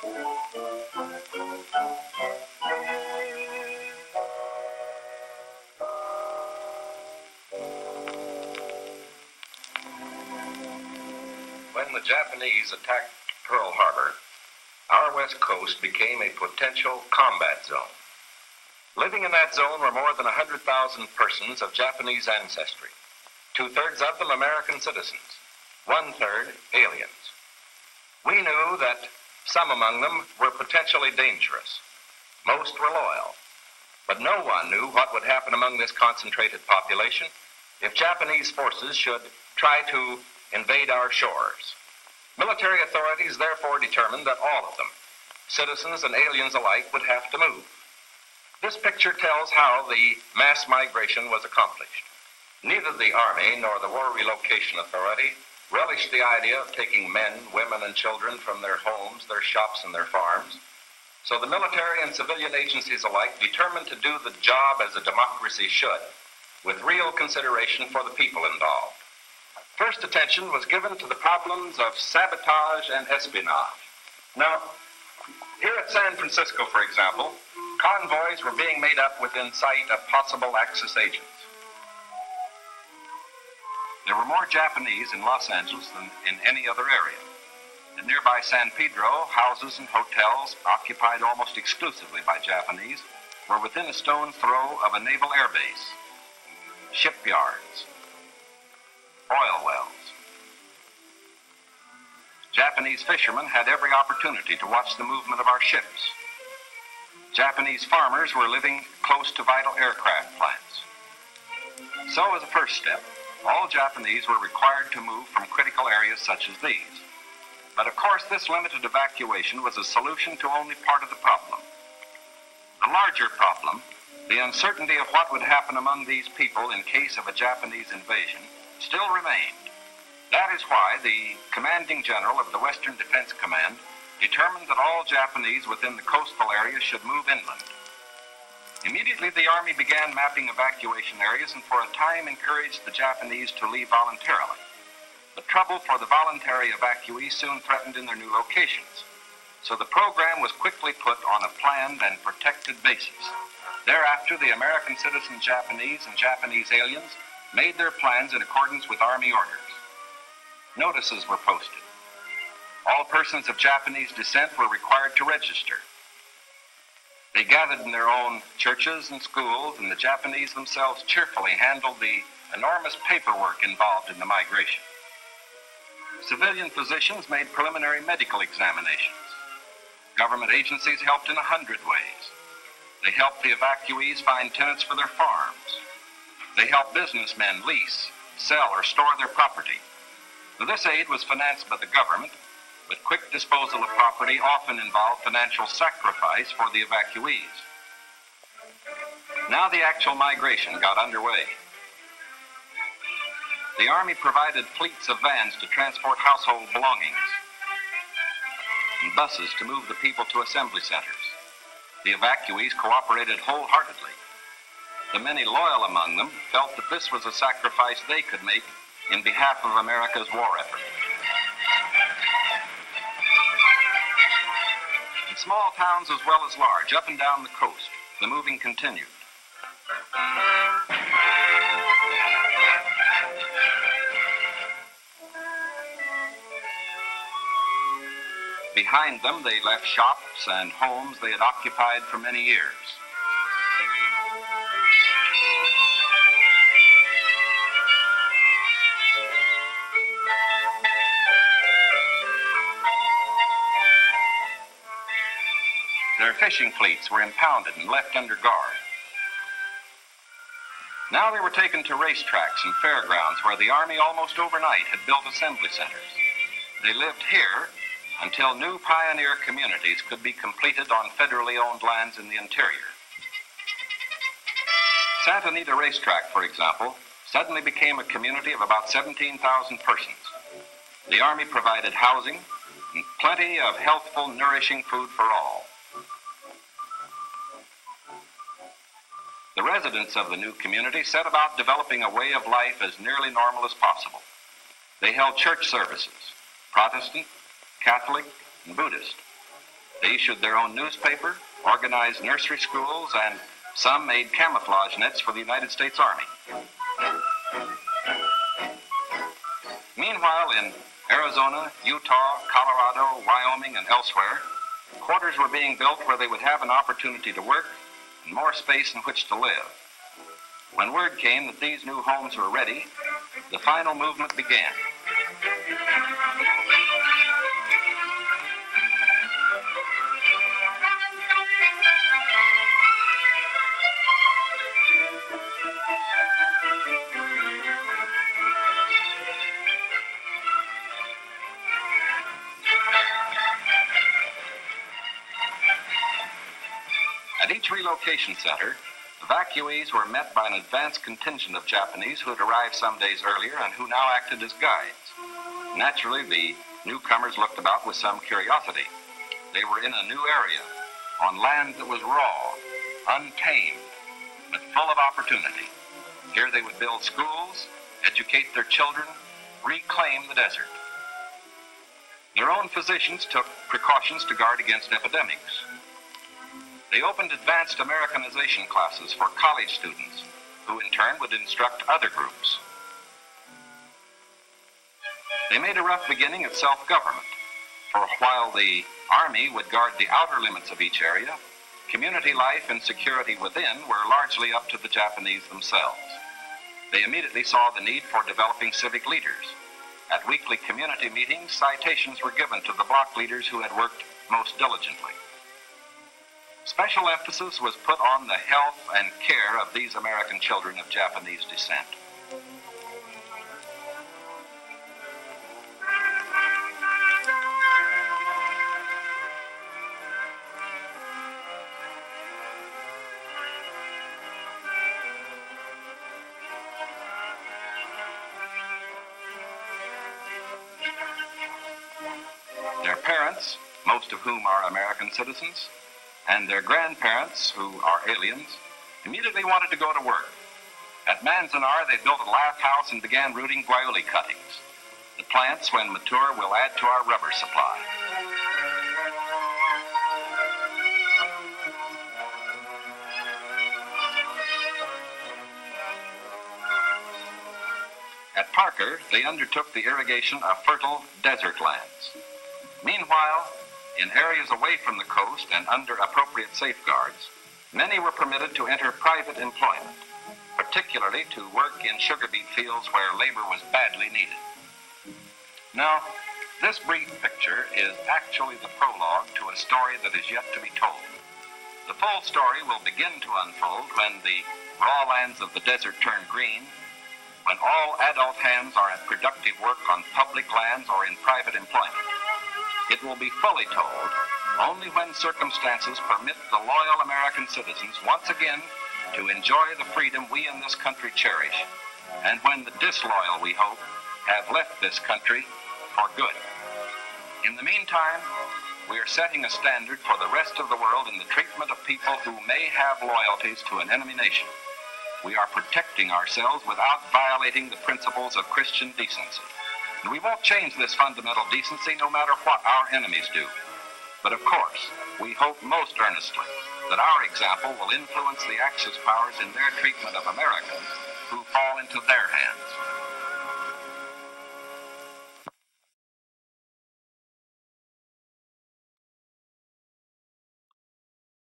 When the Japanese attacked Pearl Harbor, our West Coast became a potential combat zone. Living in that zone were more than 100,000 persons of Japanese ancestry, 2/3 of them American citizens, 1/3 aliens. We knew that some among them were potentially dangerous. Most were loyal. But no one knew what would happen among this concentrated population if Japanese forces should try to invade our shores. Military authorities therefore determined that all of them, citizens and aliens alike, would have to move. This picture tells how the mass migration was accomplished. Neither the Army nor the War Relocation Authority relished the idea of taking men, women, and children from their homes, their shops, and their farms. So the military and civilian agencies alike determined to do the job as a democracy should, with real consideration for the people involved. First attention was given to the problems of sabotage and espionage. Now, here at San Francisco, for example, convoys were being made up within sight of possible Axis agents. There were more Japanese in Los Angeles than in any other area. In nearby San Pedro, houses and hotels occupied almost exclusively by Japanese were within a stone's throw of a naval air base, shipyards, oil wells. Japanese fishermen had every opportunity to watch the movement of our ships. Japanese farmers were living close to vital aircraft plants. So, as a first step, all Japanese were required to move from critical areas such as these. But of course, this limited evacuation was a solution to only part of the problem. The larger problem, the uncertainty of what would happen among these people in case of a Japanese invasion, still remained. That is why the commanding general of the Western Defense Command determined that all Japanese within the coastal area should move inland. Immediately, the Army began mapping evacuation areas and for a time encouraged the Japanese to leave voluntarily. But trouble for the voluntary evacuees soon threatened in their new locations. So the program was quickly put on a planned and protected basis. Thereafter, the American citizen Japanese and Japanese aliens made their plans in accordance with Army orders. Notices were posted. All persons of Japanese descent were required to register. They gathered in their own churches and schools, and the Japanese themselves cheerfully handled the enormous paperwork involved in the migration. Civilian physicians made preliminary medical examinations. Government agencies helped in 100 ways. They helped the evacuees find tenants for their farms. They helped businessmen lease, sell, or store their property. Now, this aid was financed by the government, but quick disposal of property often involved financial sacrifice for the evacuees. Now the actual migration got underway. The Army provided fleets of vans to transport household belongings and buses to move the people to assembly centers. The evacuees cooperated wholeheartedly. The many loyal among them felt that this was a sacrifice they could make in behalf of America's war effort. In small towns as well as large, up and down the coast, the moving continued. Behind them, they left shops and homes they had occupied for many years. Their fishing fleets were impounded and left under guard. Now they were taken to racetracks and fairgrounds where the Army almost overnight had built assembly centers. They lived here until new pioneer communities could be completed on federally owned lands in the interior. Santa Anita Racetrack, for example, suddenly became a community of about 17,000 persons. The Army provided housing and plenty of healthful, nourishing food for all. The residents of the new community set about developing a way of life as nearly normal as possible. They held church services, Protestant, Catholic, and Buddhist. They issued their own newspaper, organized nursery schools, and some made camouflage nets for the United States Army. Meanwhile, in Arizona, Utah, Colorado, Wyoming, and elsewhere, quarters were being built where they would have an opportunity to work and more space in which to live. When word came that these new homes were ready, the final movement began. At each relocation center, evacuees were met by an advance contingent of Japanese who had arrived some days earlier and who now acted as guides. Naturally, the newcomers looked about with some curiosity. They were in a new area, on land that was raw, untamed, but full of opportunity. Here they would build schools, educate their children, reclaim the desert. Their own physicians took precautions to guard against epidemics. They opened advanced Americanization classes for college students, who in turn would instruct other groups. They made a rough beginning at self-government, for while the Army would guard the outer limits of each area, community life and security within were largely up to the Japanese themselves. They immediately saw the need for developing civic leaders. At weekly community meetings, citations were given to the block leaders who had worked most diligently. Special emphasis was put on the health and care of these American children of Japanese descent. Their parents, most of whom are American citizens, and their grandparents, who are aliens, immediately wanted to go to work. At Manzanar, they built a lath house and began rooting WWII cuttings. The plants, when mature, will add to our rubber supply. At Parker, they undertook the irrigation of fertile desert lands. Meanwhile, in areas away from the coast and under appropriate safeguards, many were permitted to enter private employment, particularly to work in sugar beet fields where labor was badly needed. Now, this brief picture is actually the prologue to a story that is yet to be told. The full story will begin to unfold when the raw lands of the desert turn green, when all adult hands are at productive work on public lands or in private employment. It will be fully told only when circumstances permit the loyal American citizens once again to enjoy the freedom we in this country cherish, and when the disloyal, we hope, have left this country for good. In the meantime, we are setting a standard for the rest of the world in the treatment of people who may have loyalties to an enemy nation. We are protecting ourselves without violating the principles of Christian decency. And we won't change this fundamental decency no matter what our enemies do. But of course, we hope most earnestly that our example will influence the Axis powers in their treatment of Americans who fall into their